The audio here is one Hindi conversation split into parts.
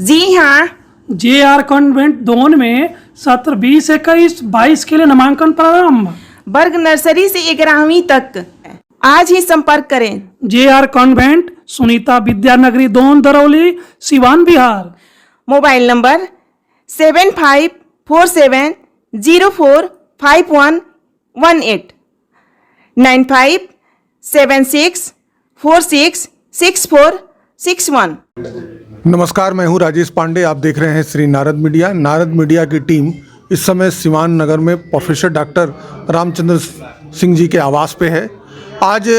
जी हाँ। JR कॉन्वेंट दोन में सत्र 20-21-22 के लिए नामांकन प्रारंभ। वर्ग नर्सरी से 11वीं तक आज ही संपर्क करें। JR convent, Sunita Vidyanagari Don, Darauli, Siwan, Bihar. Mobile number 7547045118 9576466461। नमस्कार, मैं हूं राजेश पांडे। आप देख रहे हैं श्री नारद मीडिया। नारद मीडिया की टीम इस समय सिवान नगर में प्रोफेसर डॉक्टर रामचंद्र सिंह जी के आवास पे है। आज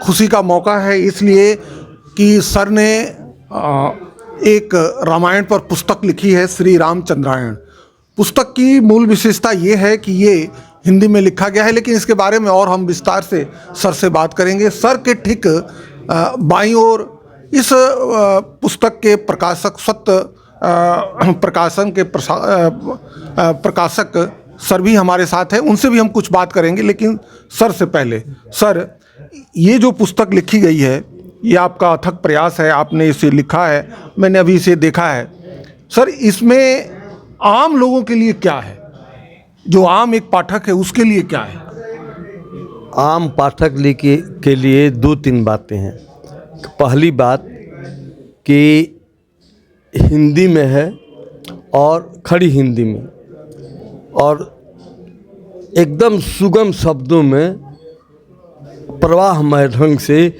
खुशी का मौका है इसलिए कि सर ने एक रामायण पर पुस्तक लिखी है, श्री रामचंद्रायण। पुस्तक की मूल विशेषता ये है कि ये हिंदी में लिखा गया है, लेकिन इसके बारे में और हम विस्तार से सर से बात करेंगे। सर के ठीक बाईं ओर इस पुस्तक के प्रकाशक सत्य प्रकाशन के प्रकाशक सर भी हमारे साथ हैं, उनसे भी हम कुछ बात करेंगे। लेकिन सर से पहले, सर, ये जो पुस्तक लिखी गई है ये आपका अथक प्रयास है, आपने इसे लिखा है, मैंने अभी इसे देखा है। सर, इसमें आम लोगों के लिए क्या है, जो आम एक पाठक है उसके लिए क्या है? आम पाठक के लिए दो तीन बातें हैं। पहली बात कि हिंदी में है और खड़ी हिंदी में और एकदम सुगम शब्दों में प्रवाहमय ढंग से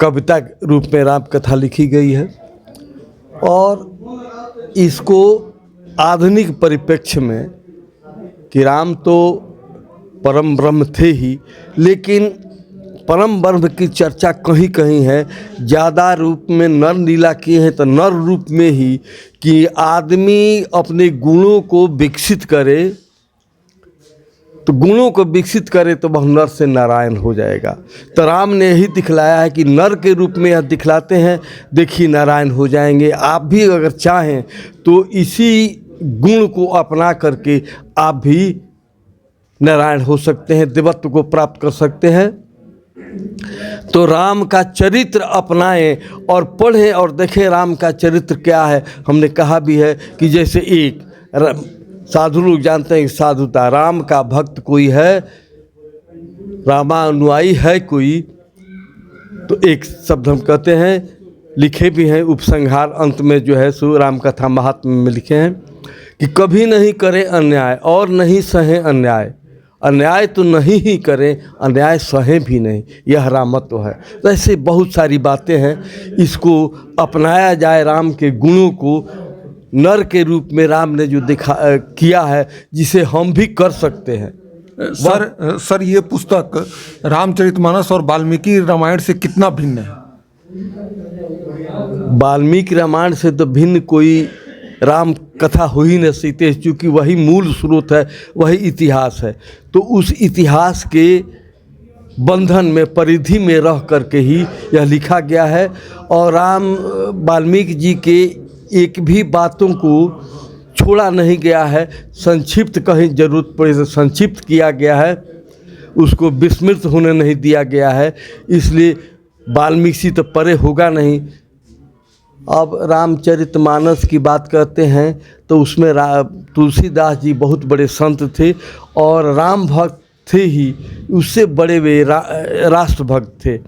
कविता रूप में राम कथा लिखी गई है और इसको आधुनिक परिप्रेक्ष्य में कि राम तो परम ब्रह्म थे ही, लेकिन परम ब्रह्म की चर्चा कहीं कहीं है। ज़्यादा रूप में नर लीला किए हैं तो नर रूप में ही कि आदमी अपने गुणों को विकसित करे, तो गुणों को विकसित करे तो वह नर से नारायण हो जाएगा। तो राम ने यही दिखलाया है कि नर के रूप में यह दिखलाते हैं, देखिए नारायण हो जाएंगे। आप भी अगर चाहें तो इसी गुण को अपना करके आप भी नारायण हो सकते हैं, देवत्व को प्राप्त कर सकते हैं। तो राम का चरित्र अपनाएं और पढ़ें और देखें राम का चरित्र क्या है। हमने कहा भी है कि जैसे एक साधु लोग जानते हैं साधुता, राम का भक्त कोई है, रामानुयायी है कोई, तो एक शब्द हम कहते हैं, लिखे भी हैं उपसंहार अंत में जो है सो राम कथा महात्म्य में लिखे हैं कि कभी नहीं करें अन्याय और नहीं सहें अन्याय, अन्याय तो नहीं ही करें, अन्याय सहें भी नहीं, यह रामत्व है। तो ऐसे बहुत सारी बातें हैं, इसको अपनाया जाए। राम के गुणों को नर के रूप में राम ने जो किया है, जिसे हम भी कर सकते हैं। सर, ये पुस्तक रामचरितमानस और वाल्मीकि रामायण से कितना भिन्न है? वाल्मीकि रामायण से तो भिन्न कोई राम कथा हो ही न सकती, क्योंकि वही मूल स्रोत है, वही इतिहास है। तो उस इतिहास के बंधन में, परिधि में रह करके ही यह लिखा गया है। और राम वाल्मीकि जी के एक भी बातों को छोड़ा नहीं गया है, संक्षिप्त कहीं जरूरत पड़े तो संक्षिप्त किया गया है, उसको विस्मृत होने नहीं दिया गया है। इसलिए वाल्मीकि तो परे होगा नहीं। अब रामचरितमानस की बात करते हैं तो उसमें तुलसीदास जी बहुत बड़े संत थे और राम भक्त थे ही, उससे बड़े वे राष्ट्र भक्त थे।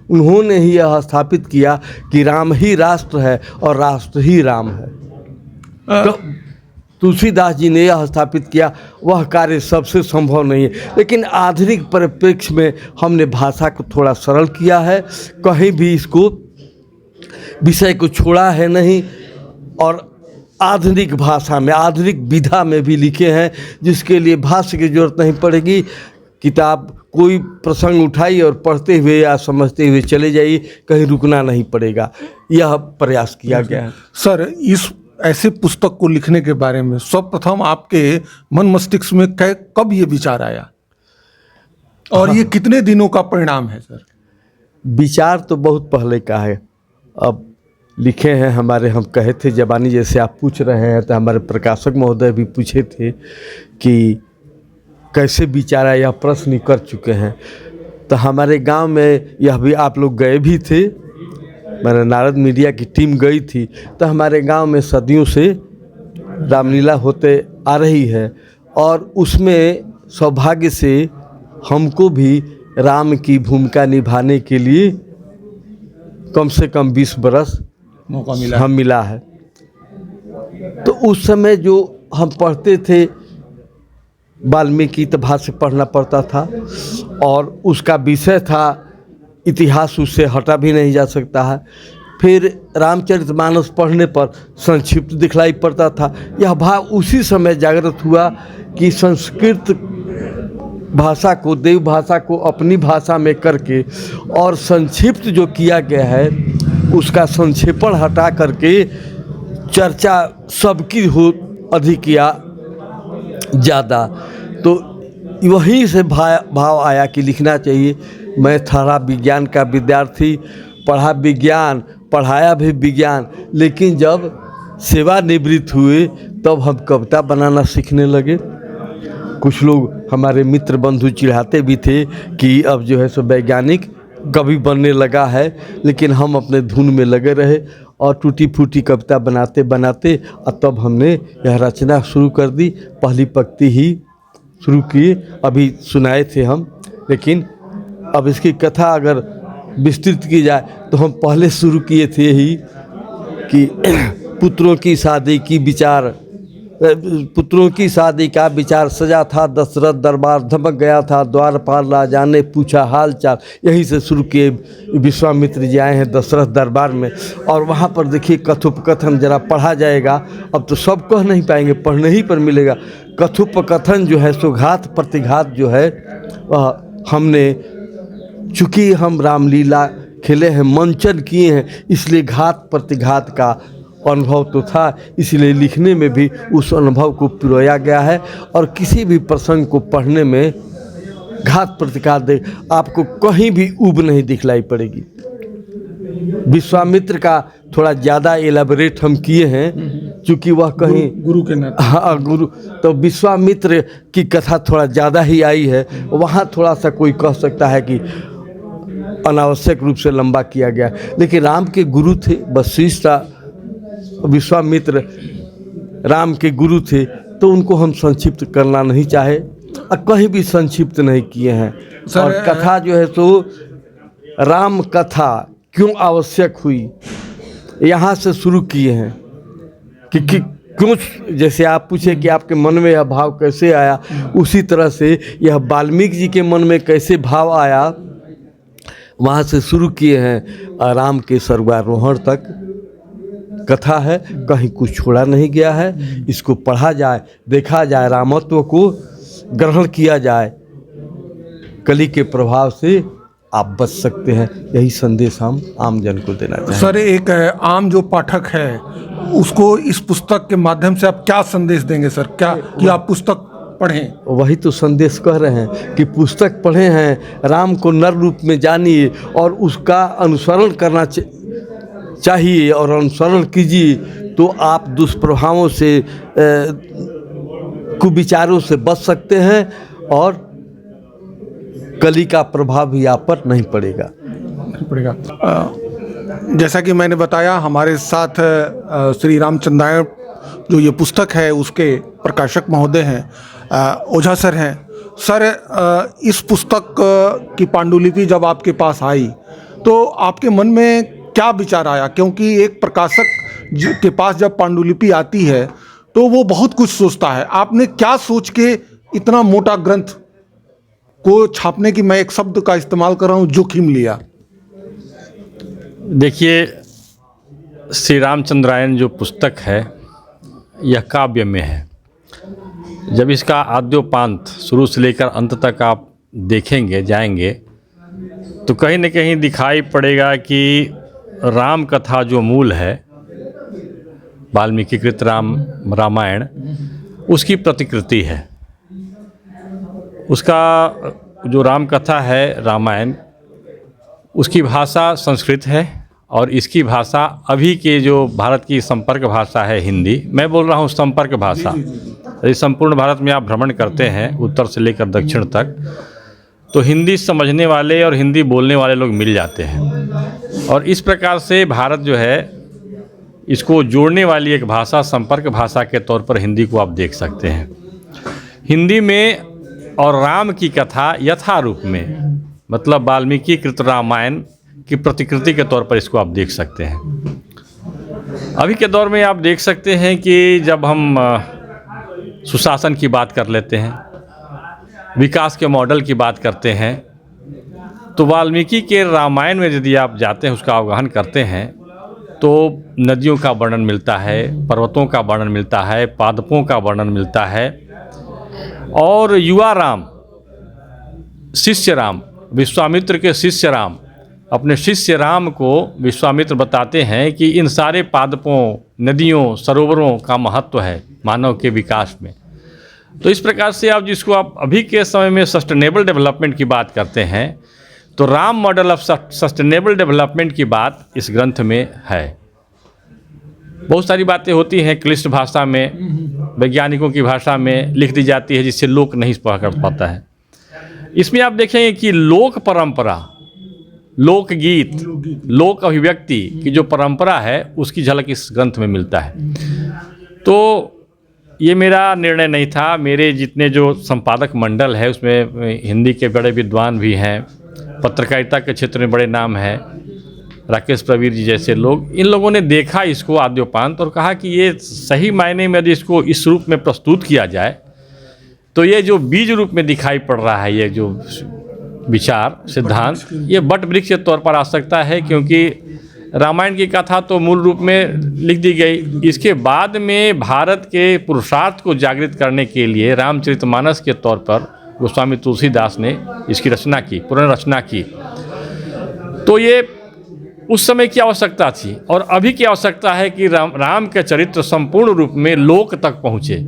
उन्होंने ही यह स्थापित किया कि राम ही राष्ट्र है और राष्ट्र ही राम है। तो तुलसीदास जी ने यह स्थापित किया, वह कार्य सबसे संभव नहीं है। लेकिन आधुनिक परिप्रेक्ष्य में हमने भाषा को थोड़ा सरल किया है, कहीं भी इसको विषय को छोड़ा है नहीं, और आधुनिक भाषा में, आधुनिक विधा में भी लिखे हैं, जिसके लिए भाष्य की जरूरत नहीं पड़ेगी। किताब कोई प्रसंग उठाई और पढ़ते हुए या समझते हुए चले जाइए, कहीं रुकना नहीं पड़ेगा। यह प्रयास किया गया है। सर, इस ऐसे पुस्तक को लिखने के बारे में सर्वप्रथम आपके मन मस्तिष्क में कब ये विचार आया और ये कितने दिनों का परिणाम है? सर, विचार तो बहुत पहले का है। अब लिखे हैं हमारे, हम कहे थे जबानी, जैसे आप पूछ रहे हैं, तो हमारे प्रकाशक महोदय भी पूछे थे कि कैसे विचार आया, यह प्रश्न कर चुके हैं। तो हमारे गांव में यह भी, आप लोग गए भी थे, मैंने नारद मीडिया की टीम गई थी, तो हमारे गांव में सदियों से रामलीला होते आ रही है और उसमें सौभाग्य से हमको भी राम की भूमिका निभाने के लिए कम से कम 20 बरस मौका मिला है। तो उस समय जो हम पढ़ते थे वाल्मीकि तो भाष्य पढ़ना पड़ता था और उसका विषय था इतिहास, उससे हटा भी नहीं जा सकता है। फिर रामचरितमानस पढ़ने पर संक्षिप्त दिखलाई पड़ता था। यह भाव उसी समय जागृत हुआ कि संस्कृत भाषा को, देव भाषा को अपनी भाषा में करके और संक्षिप्त जो किया गया है उसका संक्षेपण हटा करके चर्चा सबकी हो अधिक या ज़्यादा, तो वहीं से भाव आया कि लिखना चाहिए। मैं था विज्ञान का विद्यार्थी, पढ़ा विज्ञान, पढ़ाया भी विज्ञान, लेकिन जब सेवानिवृत्त हुए तब हम कविता बनाना सीखने लगे। कुछ लोग हमारे मित्र बंधु चिढ़ाते भी थे कि अब जो है सो वैज्ञानिक कवि बनने लगा है, लेकिन हम अपने धुन में लगे रहे और टूटी फूटी कविता बनाते बनाते और तब हमने यह रचना शुरू कर दी। पहली पंक्ति ही शुरू की, अभी सुनाए थे हम, लेकिन अब इसकी कथा अगर विस्तृत की जाए तो हम पहले शुरू किए थे यही कि पुत्रों की शादी का विचार सजा था, दशरथ दरबार धमक गया था, द्वारपाल राजा ने पूछा हाल चाल। यहीं से शुरू किए। विश्वामित्र जी आए हैं दशरथ दरबार में और वहाँ पर देखिए कथोपकथन जरा पढ़ा जाएगा। अब तो सब कह नहीं पाएंगे, पढ़ने ही पर मिलेगा। कथोपकथन जो है सो घात प्रतिघात जो है हमने, चूँकि हम रामलीला खेले हैं, मंचन किए हैं, इसलिए घात प्रतिघात का अनुभव तो था, इसलिए लिखने में भी उस अनुभव को पिरोया गया है। और किसी भी प्रसंग को पढ़ने में घात प्रतिघात दे आपको कहीं भी ऊब नहीं दिखलाई पड़ेगी। विश्वामित्र का थोड़ा ज़्यादा एलाबरेट हम किए हैं, चूँकि वह कहीं गुरु के नाते, हाँ गुरु, तो विश्वामित्र की कथा थोड़ा ज़्यादा ही आई है। वहाँ थोड़ा सा कोई कह सकता है कि अनावश्यक रूप से लंबा किया गया, लेकिन राम के गुरु थे वशिष्ठ, विश्वामित्र राम के गुरु थे, तो उनको हम संक्षिप्त करना नहीं चाहे और कहीं भी संक्षिप्त नहीं किए हैं। और कथा जो है तो राम कथा क्यों आवश्यक हुई, यहाँ से शुरू किए हैं कि क्यों, जैसे आप पूछे कि आपके मन में यह भाव कैसे आया, उसी तरह से यह वाल्मीकि जी के मन में कैसे भाव आया, वहाँ से शुरू किए हैं। राम के स्वर्गारोहण तक कथा है, कहीं कुछ छोड़ा नहीं गया है। इसको पढ़ा जाए, देखा जाए, रामत्व को ग्रहण किया जाए, कली के प्रभाव से आप बच सकते हैं। यही संदेश हम आम जन को देना चाहेंगे। सर, एक आम जो पाठक है उसको इस पुस्तक के माध्यम से आप क्या संदेश देंगे सर? क्या कि आप पुस्तक पढ़ें? वही तो संदेश कह रहे हैं कि पुस्तक पढ़े हैं, राम को नर रूप में जानिए और उसका अनुसरण करना चाहिए और अनुसरण कीजिए, तो आप दुष्प्रभावों से, कुविचारों से बच सकते हैं और कली का प्रभाव भी आप पर नहीं पड़ेगा। जैसा कि मैंने बताया, हमारे साथ श्री रामचंद्रायण जो ये पुस्तक है उसके प्रकाशक महोदय हैं, ओझा सर हैं। सर, इस पुस्तक की पांडुलिपि जब आपके पास आई तो आपके मन में क्या विचार आया? क्योंकि एक प्रकाशक के पास जब पांडुलिपि आती है तो वो बहुत कुछ सोचता है। आपने क्या सोच के इतना मोटा ग्रंथ को छापने की, मैं एक शब्द का इस्तेमाल कर रहा हूँ, जोखिम लिया? देखिए, श्री रामचंद्रायण जो पुस्तक है यह काव्य में है। जब इसका आद्योपांत शुरू से लेकर अंत तक आप देखेंगे जाएंगे तो कहीं न कहीं दिखाई पड़ेगा कि राम कथा जो मूल है, वाल्मीकि कृत रामायण, उसकी प्रतिकृति है। उसका जो राम कथा है रामायण, उसकी भाषा संस्कृत है और इसकी भाषा अभी के जो भारत की संपर्क भाषा है हिंदी, मैं बोल रहा हूँ संपर्क भाषा। यदि संपूर्ण भारत में आप भ्रमण करते हैं उत्तर से लेकर दक्षिण तक, तो हिंदी समझने वाले और हिंदी बोलने वाले लोग मिल जाते हैं। और इस प्रकार से भारत जो है इसको जोड़ने वाली एक भाषा, संपर्क भाषा के तौर पर हिंदी को आप देख सकते हैं। हिंदी में और राम की कथा यथारूप में, मतलब वाल्मीकि कृत रामायण की प्रतिकृति के तौर पर इसको आप देख सकते हैं। अभी के दौर में आप देख सकते हैं कि जब हम सुशासन की बात कर लेते हैं, विकास के मॉडल की बात करते हैं, तो वाल्मीकि के रामायण में यदि आप जाते हैं, उसका अवगाहन करते हैं, तो नदियों का वर्णन मिलता है, पर्वतों का वर्णन मिलता है, पादपों का वर्णन मिलता है। और युवा राम, शिष्य राम, विश्वामित्र के शिष्य राम अपने शिष्य राम को विश्वामित्र बताते हैं कि इन सारे पादपों, नदियों, सरोवरों का महत्व है मानव के विकास में। तो इस प्रकार से आप जिसको आप अभी के समय में सस्टेनेबल डेवलपमेंट की बात करते हैं, तो Ram model of sustainable development की बात इस ग्रंथ में है। बहुत सारी बातें होती हैं क्लिष्ट भाषा में, वैज्ञानिकों की भाषा में लिख दी जाती है, जिससे लोक नहीं पकड़ पाता है। इसमें आप देखेंगे कि लोक परंपरा, लोकगीत, लोक अभिव्यक्ति की जो परंपरा है, उसकी झलक इस ग्रंथ में मिलता है। तो ये मेरा निर्णय नहीं था, मेरे जितने जो संपादक मंडल है उसमें हिंदी के बड़े विद्वान भी हैं, पत्रकारिता के क्षेत्र में बड़े नाम हैं, राकेश प्रवीर जी जैसे लोग, इन लोगों ने देखा इसको आद्योपांत और कहा कि ये सही मायने में यदि इसको इस रूप में प्रस्तुत किया जाए तो ये जो बीज रूप में दिखाई पड़ रहा है, ये जो विचार सिद्धांत, ये बट वृक्ष के तौर पर आ सकता है। क्योंकि रामायण की कथा तो मूल रूप में लिख दी गई, इसके बाद में भारत के पुरुषार्थ को जागृत करने के लिए रामचरितमानस के तौर पर गोस्वामी तुलसीदास ने इसकी रचना की, पुनर्रचना की। तो ये उस समय की आवश्यकता थी और अभी की आवश्यकता है कि राम के चरित्र संपूर्ण रूप में लोक तक पहुँचे।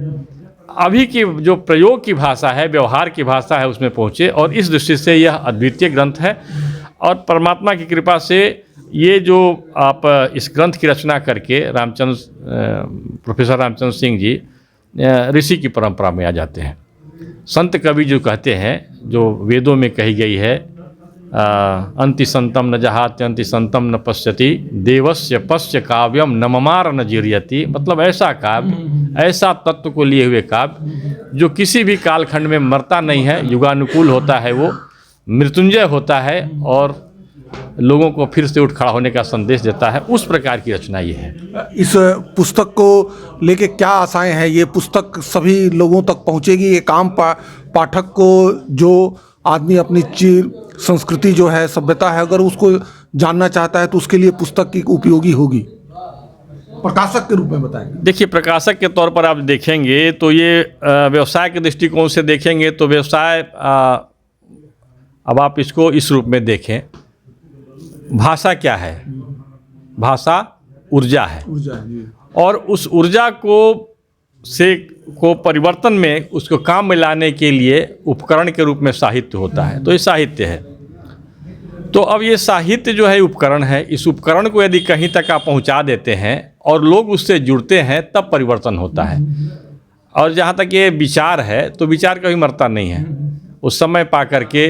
अभी की जो प्रयोग की भाषा है, व्यवहार की भाषा है, उसमें पहुँचे। और इस दृष्टि से यह अद्वितीय ग्रंथ है और परमात्मा की कृपा से ये जो आप इस ग्रंथ की रचना करके प्रोफेसर रामचंद्र सिंह जी ऋषि की परंपरा में आ जाते हैं। संत कवि जो कहते हैं, जो वेदों में कही गई है, अंति संतम न जहात्य अंति संतम न पश्यति देवस्य पश्य काव्यम न ममार न जीर्यति, मतलब ऐसा काव्य, ऐसा तत्व को लिए हुए काव्य जो किसी भी कालखंड में मरता नहीं है, युगानुकूल होता है, वो मृत्युंजय होता है और लोगों को फिर से उठ खड़ा होने का संदेश देता है। उस प्रकार की रचना ये है। इस पुस्तक को लेके क्या आशाएं हैं? ये पुस्तक सभी लोगों तक पहुंचेगी? एक आम पाठक को, जो आदमी अपनी संस्कृति जो है, सभ्यता है, अगर उसको जानना चाहता है तो उसके लिए पुस्तक की उपयोगी होगी? प्रकाशक के रूप में बताएं। देखिए, प्रकाशक के तौर पर आप देखेंगे तो ये व्यवसाय के दृष्टिकोण से देखेंगे तो व्यवसाय, अब आप इसको इस रूप में देखें, भाषा क्या है? भाषा ऊर्जा है, और उस ऊर्जा को परिवर्तन में, उसको काम में लाने के लिए उपकरण के रूप में साहित्य होता है। तो ये साहित्य है। तो अब ये साहित्य जो है उपकरण है, इस उपकरण को यदि कहीं तक आप पहुंचा देते हैं और लोग उससे जुड़ते हैं, तब परिवर्तन होता है। और जहाँ तक ये विचार है, तो विचार कभी मरता नहीं है। उस समय पा करके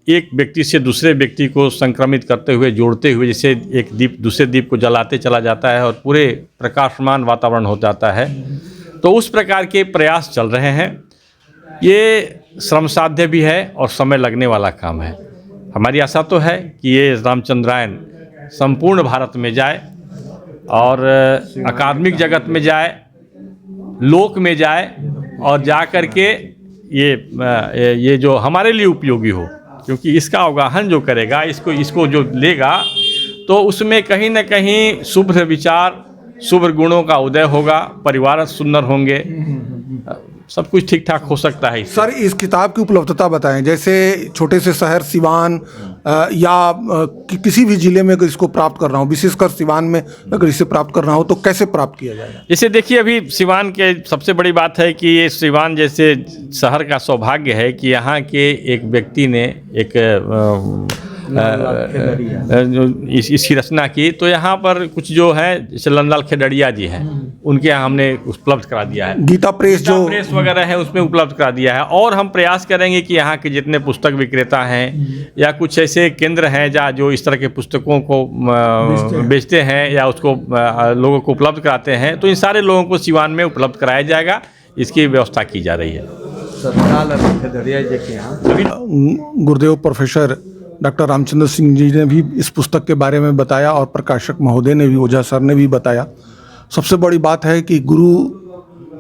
एक व्यक्ति से दूसरे व्यक्ति को संक्रमित करते हुए, जोड़ते हुए, जैसे एक दीप दूसरे दीप को जलाते चला जाता है और पूरे प्रकाशमान वातावरण हो जाता है। तो उस प्रकार के प्रयास चल रहे हैं। ये श्रम साध्य भी है और समय लगने वाला काम है। हमारी आशा तो है कि ये रामचंद्रायण संपूर्ण भारत में जाए और अकादमिक जगत में जाए, लोक में जाए, और जा कर के ये जो हमारे लिए उपयोगी हो। क्योंकि इसका अवगाहन जो करेगा, इसको जो लेगा, तो उसमें कहीं न कहीं शुभ विचार, शुभ गुणों का उदय होगा, परिवार सुंदर होंगे, सब कुछ ठीक ठाक हो सकता है। सर, इस किताब की उपलब्धता बताएं। जैसे छोटे से शहर सिवान या किसी भी ज़िले में अगर इसको प्राप्त करना हो, विशेषकर सिवान में अगर इसे प्राप्त करना हो, तो कैसे प्राप्त किया जाएगा? जैसे देखिए, अभी सिवान के सबसे बड़ी बात है कि ये सिवान जैसे शहर का सौभाग्य है कि यहाँ के एक व्यक्ति ने, एक इसकी रचना की। तो यहाँ पर कुछ जो है जैसे नंदलाल खेडड़िया जी हैं, उनके यहाँ हमने उपलब्ध करा दिया है। गीता प्रेस जो प्रेस वगैरह है उसमें उपलब्ध करा दिया है। और हम प्रयास करेंगे कि यहाँ के जितने पुस्तक विक्रेता हैं या कुछ ऐसे केंद्र हैं जहाँ जो इस तरह के पुस्तकों को बेचते हैं या उसको लोगों को उपलब्ध कराते हैं, तो इन सारे लोगों को सिवान में उपलब्ध कराया जाएगा, इसकी व्यवस्था की जा रही है। गुरुदेव प्रोफेसर डॉक्टर रामचंद्र सिंह जी ने भी इस पुस्तक के बारे में बताया और प्रकाशक महोदय ने भी, ओझा सर ने भी बताया। सबसे बड़ी बात है कि गुरु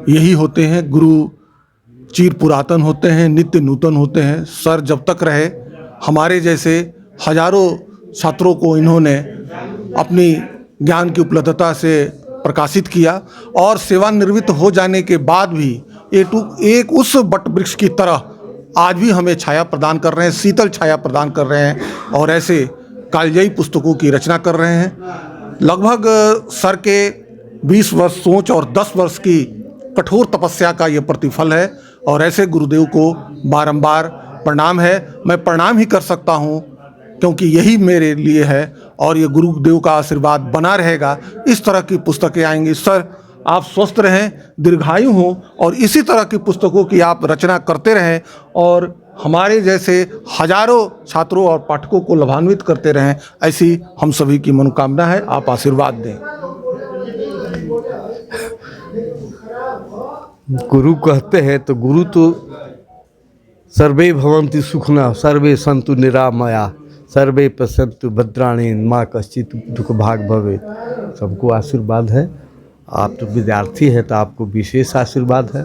यही होते हैं, गुरु चिर पुरातन होते हैं, नित्य नूतन होते हैं। सर जब तक रहे हमारे जैसे हजारों छात्रों को इन्होंने अपनी ज्ञान की उपलब्धता से प्रकाशित किया और सेवानिवृत्त हो जाने के बाद भी एक उस बट वृक्ष की तरह आज भी हमें छाया प्रदान कर रहे हैं, शीतल छाया प्रदान कर रहे हैं और ऐसे कालजयी पुस्तकों की रचना कर रहे हैं। लगभग सर के 20 वर्ष सोच और 10 वर्ष की कठोर तपस्या का ये प्रतिफल है और ऐसे गुरुदेव को बारंबार प्रणाम है। मैं प्रणाम ही कर सकता हूँ क्योंकि यही मेरे लिए है और ये गुरुदेव का आशीर्वाद बना रहेगा। इस तरह की पुस्तकें आएंगी। सर आप स्वस्थ रहें, दीर्घायु हों और इसी तरह की पुस्तकों की आप रचना करते रहें और हमारे जैसे हजारों छात्रों और पाठकों को लाभान्वित करते रहें, ऐसी हम सभी की मनोकामना है। आप आशीर्वाद दें। गुरु कहते हैं तो गुरु तो सर्वे भवन्ति सुखना सर्वे सन्तु निरामया सर्वे पश्यन्तु भद्राणि मा कश्चित् दुख भाग भवे। सबको आशीर्वाद है। आप तो विद्यार्थी हैं तो आपको विशेष आशीर्वाद है।